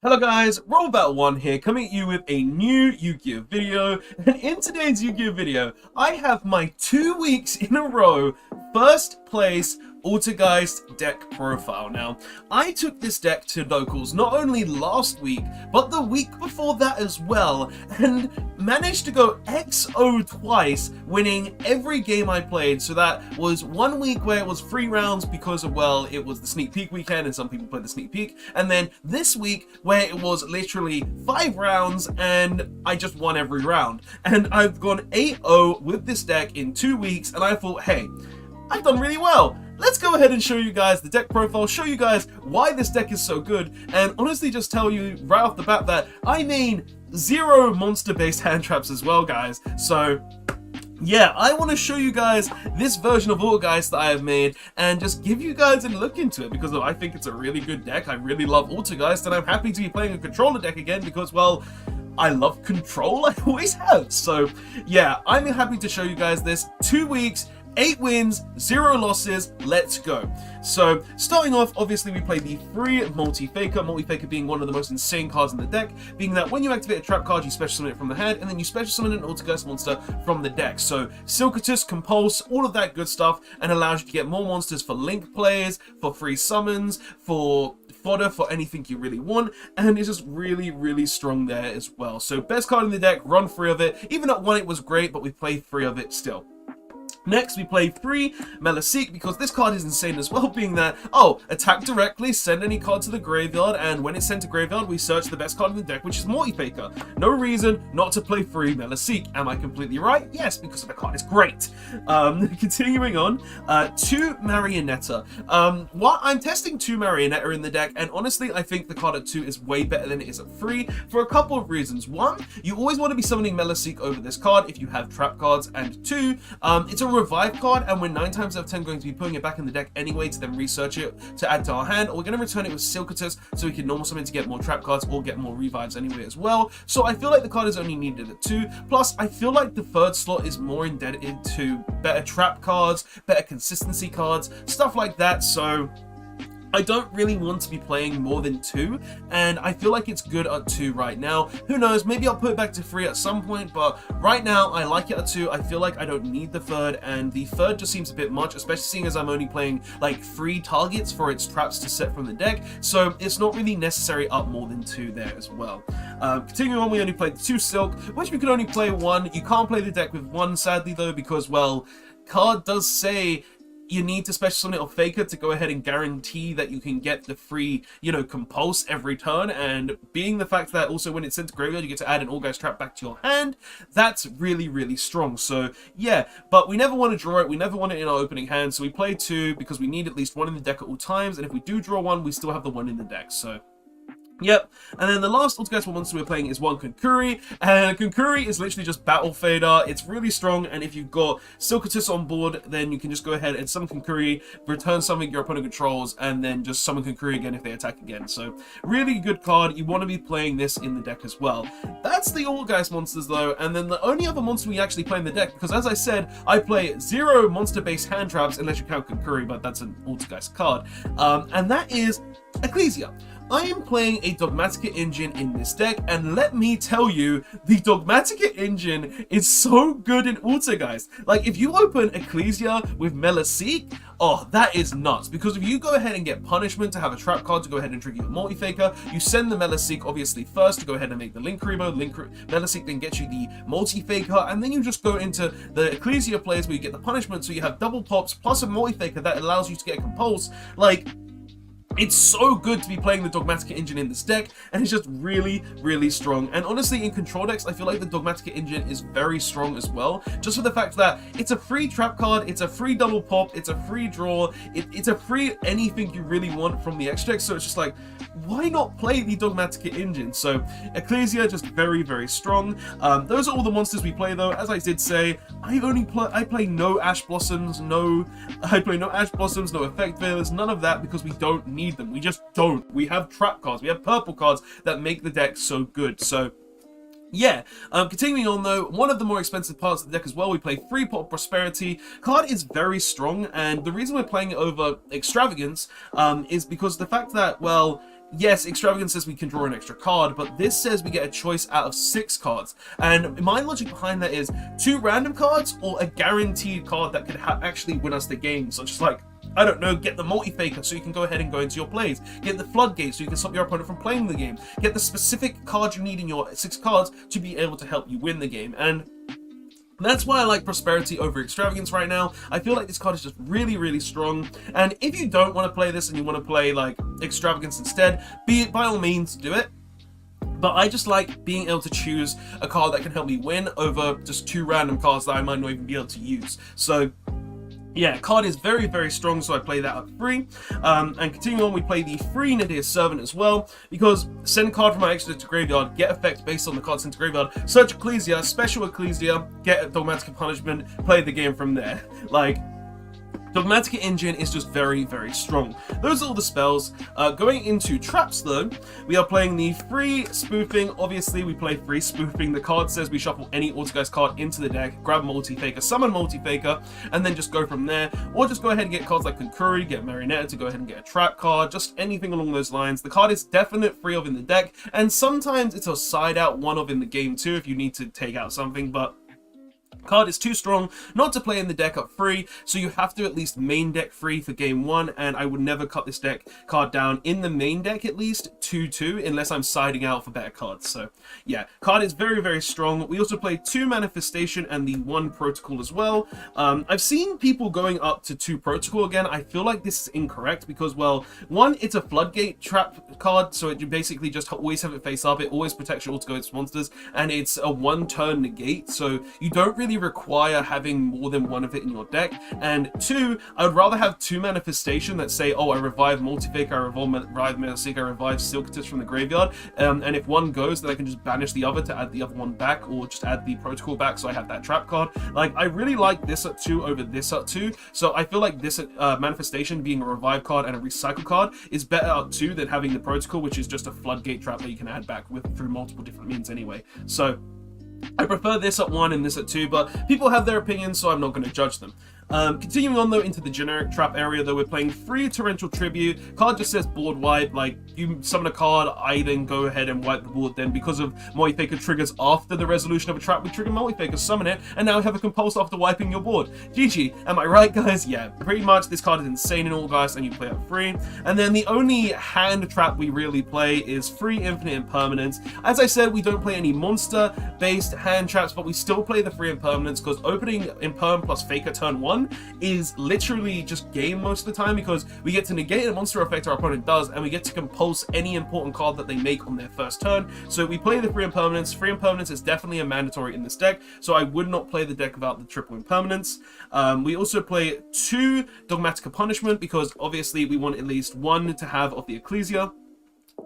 Hello guys, Rollbat1 here, coming at you with a new Yu-Gi-Oh video, and in today's Yu-Gi-Oh video, I have my 2 weeks in a row first place Altergeist deck profile. Now, I took this deck to locals not only last week, but the week before that as well, and managed to go XO twice, winning every game I played. So that was 1 week where it was 3 rounds because of, well, it was the sneak peek weekend and some people played the sneak peek, and then this week where it was literally 5 rounds and I just won every round. And I've gone 8-0 with this deck in 2 weeks, and I thought, hey, I've done really well. Let's go ahead and show you guys the deck profile, show you guys why this deck is so good, and honestly just tell you right off the bat that I mean 0 monster-based hand traps as well, guys. So yeah, I want to show you guys this version of Altergeist that I have made and just give you guys a look into it because I think it's a really good deck. I really love Altergeist, and I'm happy to be playing a controller deck again because, well, I love control, I always have. So yeah, I'm happy to show you guys this. 2 weeks, 8 wins, 0 losses, let's go. So, starting off, obviously we play the free Multi-Faker, Multi-Faker being one of the most insane cards in the deck, being that when you activate a trap card, you special summon it from the hand, and then you special summon an Altergeist monster from the deck. So, Silkatus, Compulse, all of that good stuff, and allows you to get more monsters for link plays, for free summons, for fodder, for anything you really want, and it's just really, really strong there as well. So, best card in the deck, run 3 of it. Even at 1 it was great, but we played 3 of it still. Next, we play 3 Meliseek, because this card is insane as well, being that, oh, attack directly, send any card to the graveyard, and when it's sent to graveyard, we search the best card in the deck, which is Multi-Faker. No reason not to play 3 Meliseek. Am I completely right? Yes, because the card is great. Continuing on, 2 Marionetta. What I'm testing 2 Marionetta in the deck, and honestly, I think the card at 2 is way better than it is at 3, for a couple of reasons. 1, you always want to be summoning Meliseek over this card if you have trap cards, and 2, it's a revive card, and we're 9 times out of 10 going to be putting it back in the deck anyway to then research it to add to our hand, or we're going to return it with Silkatus so we can normal summon to get more trap cards or get more revives anyway as well. So I feel like the card is only needed at 2, plus I feel like the 3rd slot is more indebted to better trap cards, better consistency cards, stuff like that. So I don't really want to be playing more than 2, and I feel like it's good at 2 right now. Who knows, maybe I'll put it back to 3 at some point, but right now I like it at 2. I feel like I don't need the 3rd, and the 3rd just seems a bit much, especially seeing as I'm only playing like 3 targets for its traps to set from the deck, so it's not really necessary up more than 2 there as well. Continuing on, we only played 2 Silk, which we can only play 1. You can't play the deck with 1, sadly though, because, well, card does say you need to special summon it or Faker to go ahead and guarantee that you can get the free, Compulse every turn, and being the fact that also when it's sent to graveyard you get to add an Altergeist trap back to your hand, that's really, really strong. So yeah, but we never want to draw it, we never want it in our opening hand, so we play 2 because we need at least 1 in the deck at all times, and if we do draw 1, we still have the 1 in the deck, so yep. And then the last Altergeist monster we're playing is 1 Kunkuri, and Kunkuri is literally just Battle Fader. It's really strong, and if you've got Silkatus on board, then you can just go ahead and summon Kunkuri, return something your opponent controls, and then just summon Kunkuri again if they attack again. So, really good card. You want to be playing this in the deck as well. That's the Altergeist monsters though, and then the only other monster we actually play in the deck, because as I said, I play 0 monster-based hand traps, unless you count Kunkuri, but that's an Altergeist card, and that is Ecclesia. I am playing a Dogmatica engine in this deck, and let me tell you, the Dogmatica engine is so good in Altergeist. Like, if you open Ecclesia with Meliseek, oh, that is nuts. Because if you go ahead and get Punishment to have a trap card to go ahead and trigger your Multi-Faker, you send the Meliseek obviously first to go ahead and make the Link Rebo, Meliseek then gets you the Multi-Faker, and then you just go into the Ecclesia plays where you get the Punishment, so you have double pops plus a Multi-Faker that allows you to get a Compulse. Like, it's so good to be playing the Dogmatica engine in this deck, and it's just really, really strong. And honestly, in control decks, I feel like the Dogmatica engine is very strong as well, just for the fact that it's a free trap card, it's a free double pop, it's a free draw, it's a free anything you really want from the extra deck, so it's just like, why not play the Dogmatica engine? So, Ecclesia, just very, very strong. Those are all the monsters we play though. As I did say, I play no Ash Blossoms, no Effect Veilers, none of that, because we don't need them. We just don't. We have trap cards, we have purple cards that make the deck so good. So yeah, continuing on though, one of the more expensive parts of the deck as well, we play 3 Pot of Prosperity. Card is very strong, and the reason we're playing it over Extravagance is because the fact that, well, yes, Extravagance says we can draw an extra card, but this says we get a choice out of 6 cards. And my logic behind that is 2 random cards or a guaranteed card that could actually win us the game, such as like, I don't know, get the multi-faker so you can go ahead and go into your plays. Get the floodgate so you can stop your opponent from playing the game. Get the specific card you need in your 6 cards to be able to help you win the game. And that's why I like Prosperity over Extravagance right now. I feel like this card is just really, really strong. And if you don't want to play this and you want to play like Extravagance instead, by all means, do it. But I just like being able to choose a card that can help me win over just 2 random cards that I might not even be able to use. So yeah, card is very, very strong, so I play that at 3. And continuing on, we play the free Nadir Servant as well, because send card from my extra to graveyard, get effect based on the card sent to graveyard, search Ecclesia, special Ecclesia, get a Dogmatic Punishment, play the game from there. Like, Dogmatic Engine is just very, very strong. Those are all the spells. Going into traps though, we are playing the free spoofing. Obviously, we play free spoofing. The card says we shuffle any Altergeist card into the deck, grab Multi-Faker, summon Multi-Faker, and then just go from there. Or just go ahead and get cards like Konkuri, get Marionetta to go ahead and get a trap card, just anything along those lines. The card is definite free of in the deck, and sometimes it's a side out one of in the game too if you need to take out something, but card is too strong not to play in the deck up free, so you have to at least main deck free for game 1, and I would never cut this deck card down in the main deck at least 2-2 unless I'm siding out for better cards. So yeah, card is very, very strong. We also play 2 Manifestation and the 1 Protocol as well. I've seen people going up to 2 Protocol again. I feel like this is incorrect because, well, 1, it's a Floodgate trap card, so it basically just always have it face up. It always protects your Altergeist monsters, and it's a 1-turn negate, so you don't really require having more than 1 of it in your deck. And 2, I would rather have 2 Manifestation that say, oh, I revive Multi-Faker, I revive Metaseeker, I revive Silkatus from the graveyard, and if 1 goes, then I can just banish the other to add the other 1 back, or just add the Protocol back so I have that trap card. Like, I really like this at 2 over this at 2, so I feel like this Manifestation being a revive card and a recycle card is better at 2 than having the Protocol, which is just a floodgate trap that you can add back through multiple different means anyway. So I prefer this at 1 and this at 2, but people have their opinions, so I'm not going to judge them. Continuing on though into the generic trap area though, we're playing free Torrential Tribute. Card just says board wipe, like you summon a card, I then go ahead and wipe the board. Then because of Multi-Faker triggers after the resolution of a trap, we trigger Multi-Faker, summon it, and now we have a Compulse after wiping your board. GG, am I right guys? Yeah, pretty much this card is insane in Altergeist and you play it free. And then the only hand trap we really play is free Infinite Impermanence. As I said, we don't play any monster based hand traps, but we still play the free Impermanence because opening Imperm plus Faker turn 1 is literally just game most of the time, because we get to negate a monster effect our opponent does, and we get to compulse any important card that they make on their first turn. So we play the free Impermanence. Free Impermanence is definitely a mandatory in this deck, so I would not play the deck without the triple Impermanence. We also play 2 Dogmatica Punishment, because obviously we want at least 1 to have of the Ecclesia.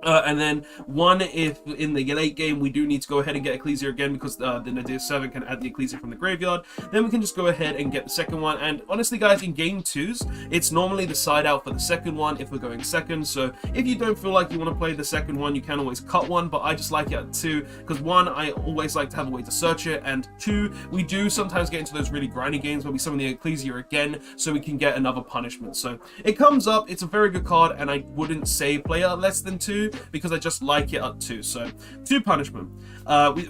And then 1 if in the late game we do need to go ahead and get Ecclesia again, because the Nadir Servant can add the Ecclesia from the graveyard. Then we can just go ahead and get the second one. And honestly guys, in game 2s, it's normally the side out for the second one if we're going second. So if you don't feel like you want to play the second one, you can always cut 1, but I just like it at 2, because 1, I always like to have a way to search it, and 2, we do sometimes get into those really grindy games where we summon the Ecclesia again so we can get another punishment. So it comes up, it's a very good card, and I wouldn't say play it at less than 2, because I just like it at 2. So 2 punishment.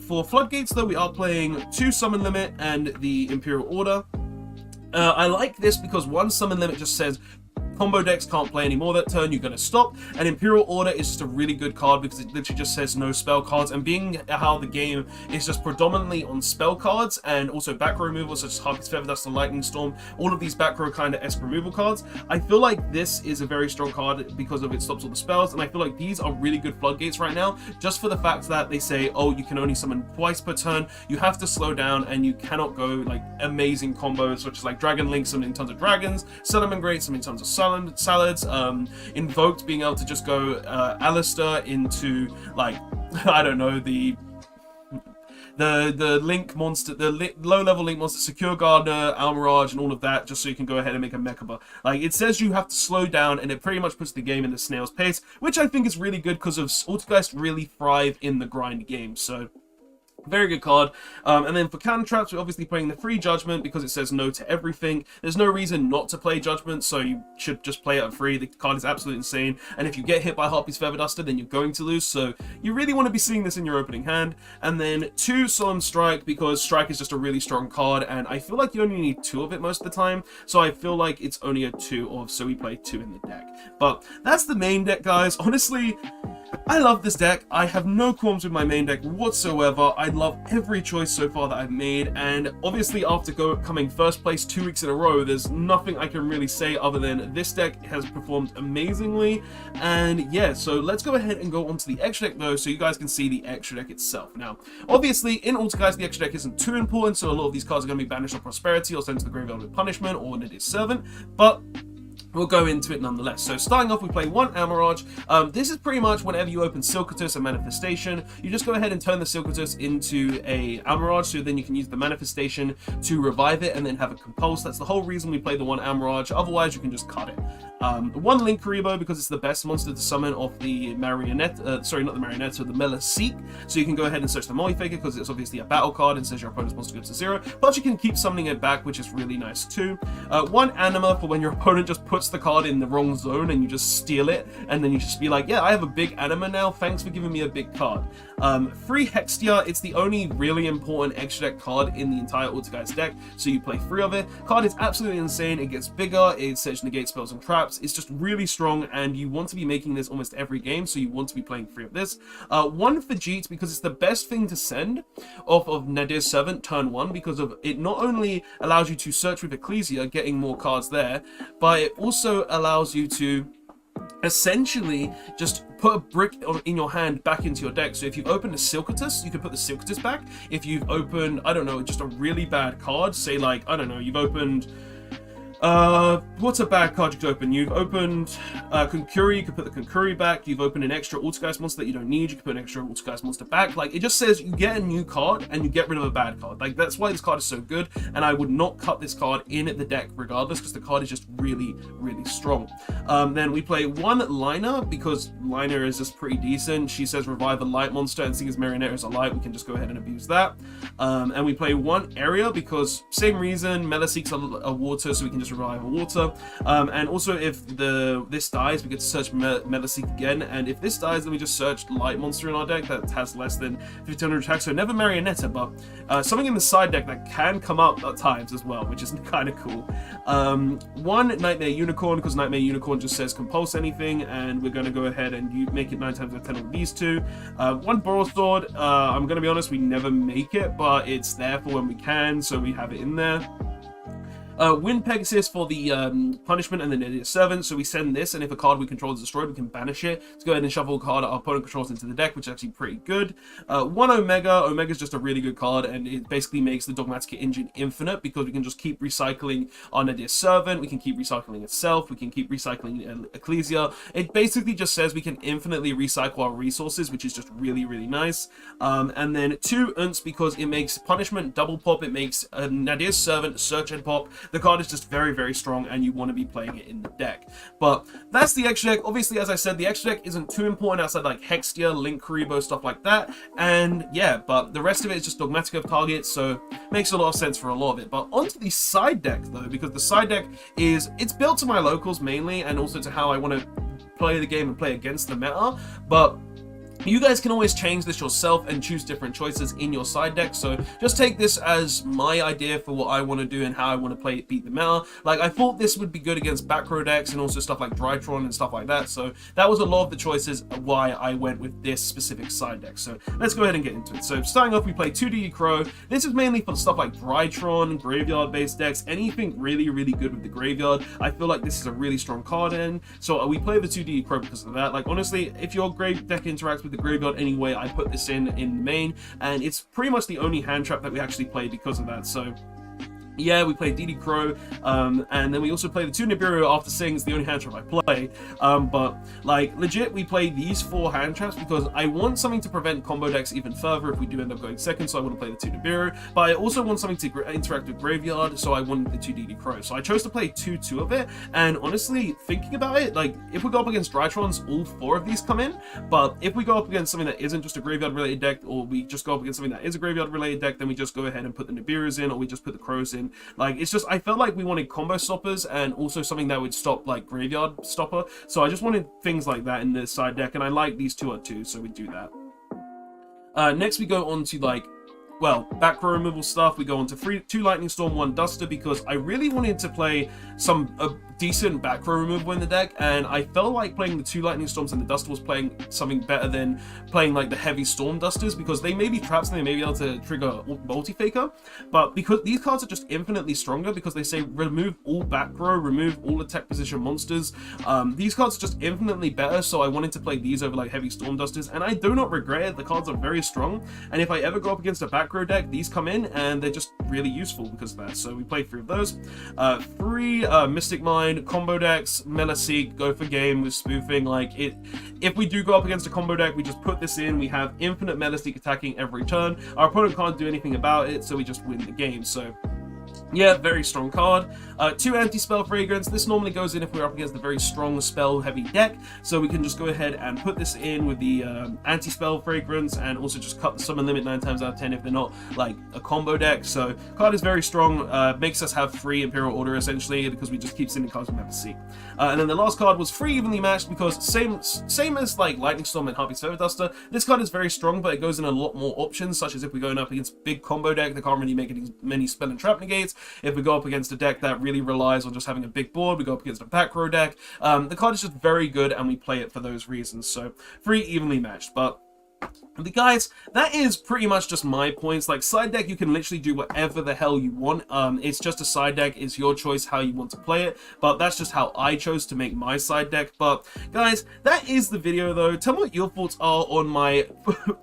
For Floodgates though, we are playing 2 Summon Limit and the Imperial Order. I like this because 1 Summon Limit just says combo decks can't play anymore that turn, you're going to stop. And Imperial Order is just a really good card because it literally just says no spell cards, and being how the game is just predominantly on spell cards and also back row removal such as Harpy's Feather Dust and Lightning Storm, all of these back row kind of esque removal cards, I feel like this is a very strong card because of it stops all the spells. And I feel like these are really good floodgates right now, just for the fact that they say, oh, you can only summon twice per turn, you have to slow down, and you cannot go like amazing combos such as like Dragon Link summoning tons of dragons, Salamangreat Great summoning tons of salads, Invoked being able to just go Alistair into like I don't know, the Link monster, the low level Link monster, Secure Gardener, Almirage, and all of that, just so you can go ahead and make a Mechaba. Like, it says you have to slow down, and it pretty much puts the game in the snail's pace, which I think is really good because of Altergeist really thrive in the grind game. So Very good card. And then for counter traps, we're obviously playing the free Judgment because it says no to everything. There's no reason not to play Judgment, so you should just play it at free. The card is absolutely insane, and if you get hit by Harpy's Feather Duster, then you're going to lose, so you really want to be seeing this in your opening hand. And then 2 Solemn Strike, because Strike is just a really strong card, and I feel like you only need 2 of it most of the time, so I feel like it's only a 2 of, so we play 2 in the deck. But that's the main deck, guys. Honestly, I love this deck. I have no qualms with my main deck whatsoever. I love every choice so far that I've made, and obviously after coming first place 2 weeks in a row, there's nothing I can really say other than this deck has performed amazingly. And yeah, so let's go ahead and go on to the extra deck though, so you guys can see the extra deck itself. Now, obviously in Altergeist, the extra deck isn't too important, so a lot of these cards are going to be banished on Prosperity or sent to the graveyard with Punishment or Nadir's Servant, but we'll go into it nonetheless. So starting off, we play 1 Amarage. This is pretty much whenever you open Silcatus and Manifestation, you just go ahead and turn the Silcatus into a Amarage, so then you can use the Manifestation to revive it and then have it Compulse. That's the whole reason we play the 1 Amarage. Otherwise, you can just cut it. 1 Link Karibo, because it's the best monster to summon off the Marionette, sorry, not the Marionette, so the Meliseek. So you can go ahead and search the Mollyfaker, because it's obviously a battle card and says your opponent's monster goes to 0. But you can keep summoning it back, which is really nice too. 1 Anima, for when your opponent just puts the card in the wrong zone and you just steal it, and then you just be like, yeah, I have a big Anima now, thanks for giving me a big card. 3 Hextia, it's the only really important extra deck card in the entire Altergeist deck, so you play 3 of it. Card is absolutely insane, it gets bigger, it says negate spells and traps, it's just really strong, and you want to be making this almost every game, so you want to be playing 3 of this. 1 Fajit, because it's the best thing to send off of Nadir's Servant turn 1, because of it not only allows you to search with Ecclesia, getting more cards there, but it also allows you to essentially just put a brick in your hand back into your deck. So if you've opened a Silcatus, you can put the Silcatus back. If you've opened, I don't know, just a really bad card, say like, I don't know, you've opened what's a bad card you could open? You've opened Konkuri, you could put the Konkuri back. You've opened an extra Altergeist monster that you don't need, you can put an extra Altergeist monster back. Like, it just says you get a new card and you get rid of a bad card. Like, that's why this card is so good, and I would not cut this card in the deck regardless, because the card is just really, really strong. Then we play 1 Liner, because Liner is just pretty decent. She says revive a light monster, and seeing as Marionette is a light, we can just go ahead and abuse that. And we play 1 Area, because same reason, Meliseek's a water, so we can just revive a water. And also if this dies, we get to search Meliseek again, and if this dies, then we just search light monster in our deck that has less than 1500 attack, so never Marionetta, but something in the side deck that can come up at times as well, which is kind of cool. 1 Nightmare Unicorn, because Nightmare Unicorn just says compulse anything, and we're going to go ahead and make it 9 times out of 10 of these 2. 1 Boral Sword, I'm going to be honest, we never make it, but it's there for when we can, so we have it in there. Wind Pegasus for the punishment and the Nadir's Servant, so we send this, and if a card we control is destroyed, we can banish it. Let's go ahead and shuffle a card our opponent controls into the deck, which is actually pretty good. 1 Omega. Omega is just a really good card, and it basically makes the Dogmatica engine infinite, because we can just keep recycling our Nadir's Servant, we can keep recycling itself, we can keep recycling Ecclesia. It basically just says we can infinitely recycle our resources, which is just really, really nice. And then 2 Unts, because it makes punishment double pop, it makes Nadir's Servant search and pop. The card is just very, very strong, and you want to be playing it in the deck. But that's the extra deck. Obviously, as I said, the extra deck isn't too important outside like Hextia, Link Karibo, stuff like that. And yeah, but the rest of it is just Dogmatica of targets, so makes a lot of sense for a lot of it. But onto the side deck though, because the side deck it's built to my locals mainly, and also to how I want to play the game and play against the meta. But you guys can always change this yourself and choose different choices in your side deck, so just take this as my idea for what I want to do and how I want to play beat the meta. Like, I thought this would be good against back row decks and also stuff like Drytron and stuff like that, so that was a lot of the choices why I went with this specific side deck. So let's go ahead and get into it. So starting off, we play 2D Crow. This is mainly for stuff like Drytron, graveyard based decks, anything really, really good with the graveyard. I feel like this is a really strong card in, so we play the 2D Crow because of that. Like, honestly, if your grave deck interacts with the graveyard anyway, I put this in the main, and it's pretty much the only hand trap that we actually play because of that. So Yeah, we played DD Crow, and then we also play the 2 Nibiru after seeing it's the only hand trap I play. But like legit, we play these 4 hand traps because I want something to prevent combo decks even further if we do end up going second. So I want to play the 2 Nibiru, but I also want something to interact with Graveyard. So I wanted the 2 DD Crow. So I chose to play 2/2 of it. And honestly, thinking about it, like if we go up against Drytrons, all 4 of these come in. But if we go up against something that isn't just a Graveyard related deck, or we just go up against something that is a Graveyard related deck, then we just go ahead and put the Nibirus in, or we just put the Crows in. Like, it's just, I felt like we wanted combo stoppers and also something that would stop, like, Graveyard stopper. So I just wanted things like that in the side deck, and I like these 2/2, so we do that. Next we go on to, like, well, back row removal stuff. We go on to 2 Lightning Storm, 1 Duster, because I really wanted to play some decent back row removal in the deck, and I felt like playing the 2 Lightning Storms and the Duster was playing something better than playing like the heavy Storm Dusters, because they may be traps and they may be able to trigger multi-faker, but because these cards are just infinitely stronger, because they say remove all back row, remove all attack position monsters, these cards are just infinitely better, so I wanted to play these over like heavy Storm Dusters, and I do not regret it. The cards are very strong, and if I ever go up against a back row deck, these come in and they're just really useful because of that. So we played 3 of those. 3 Mystic Mind combo decks, Melaseek, go for game with spoofing. Like, it, if we do go up against a combo deck, we just put this in, we have infinite Melaseek attacking every turn. Our opponent can't do anything about it, so we just win the game. So yeah, very strong card. 2 Anti-Spell Fragrance. This normally goes in if we're up against a very strong spell-heavy deck, so we can just go ahead and put this in with the Anti-Spell Fragrance, and also just cut the summon limit 9 times out of 10 if they're not like a combo deck. So card is very strong, makes us have 3 Imperial Order essentially, because we just keep sending cards we never see. And then the last card was 3 Evenly Matched, because same as like Lightning Storm and Harpy's Feather Duster, this card is very strong, but it goes in a lot more options, such as if we're going up against big combo deck that can't really make any many spell and trap negates. If we go up against a deck that really relies on just having a big board, we go up against a back row deck. The card is just very good, and we play it for those reasons. So 3 Evenly Matched. But guys, that is pretty much just my points. Like, side deck, you can literally do whatever the hell you want. It's just a side deck. It's your choice how you want to play it, but that's just how I chose to make my side deck. But guys, that is the video though. Tell me what your thoughts are on my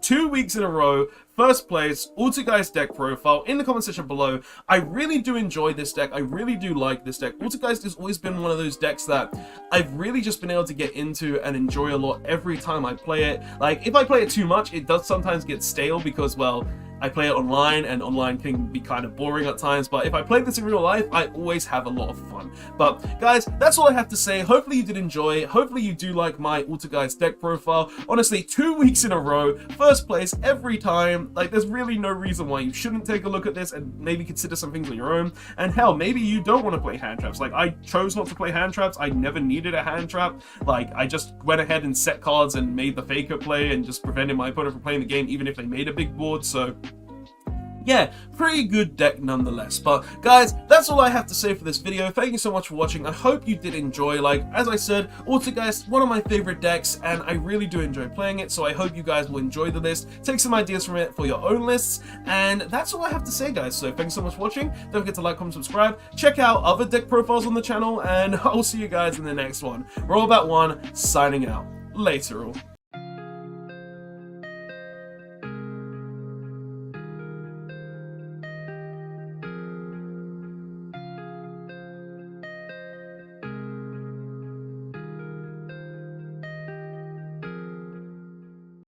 2 weeks in a row first place Altergeist deck profile in the comment section below. I really do enjoy this deck. I really do like this deck. Altergeist has always been one of those decks that I've really just been able to get into and enjoy a lot every time I play it. Like, if I play it too much, it does sometimes get stale because, well, I play it online, and online can be kind of boring at times, but if I play this in real life, I always have a lot of fun. But guys, that's all I have to say. Hopefully you did enjoy. Hopefully you do like my Altergeist deck profile. Honestly, 2 weeks in a row, first place every time. Like, there's really no reason why you shouldn't take a look at this and maybe consider some things on your own. And hell, maybe you don't want to play hand traps. Like, I chose not to play hand traps. I never needed a hand trap. Like, I just went ahead and set cards and made the faker play and just prevented my opponent from playing the game even if they made a big board. So yeah, pretty good deck nonetheless. But guys, that's all I have to say for this video. Thank you so much for watching. I hope you did enjoy. Like, as I said, Altergeist, one of my favorite decks, and I really do enjoy playing it, so I hope you guys will enjoy the list, take some ideas from it for your own lists, and that's all I have to say, guys. So thanks so much for watching. Don't forget to like, comment, subscribe, check out other deck profiles on the channel, and I'll see you guys in the next one. Roll About One, signing out. Later all.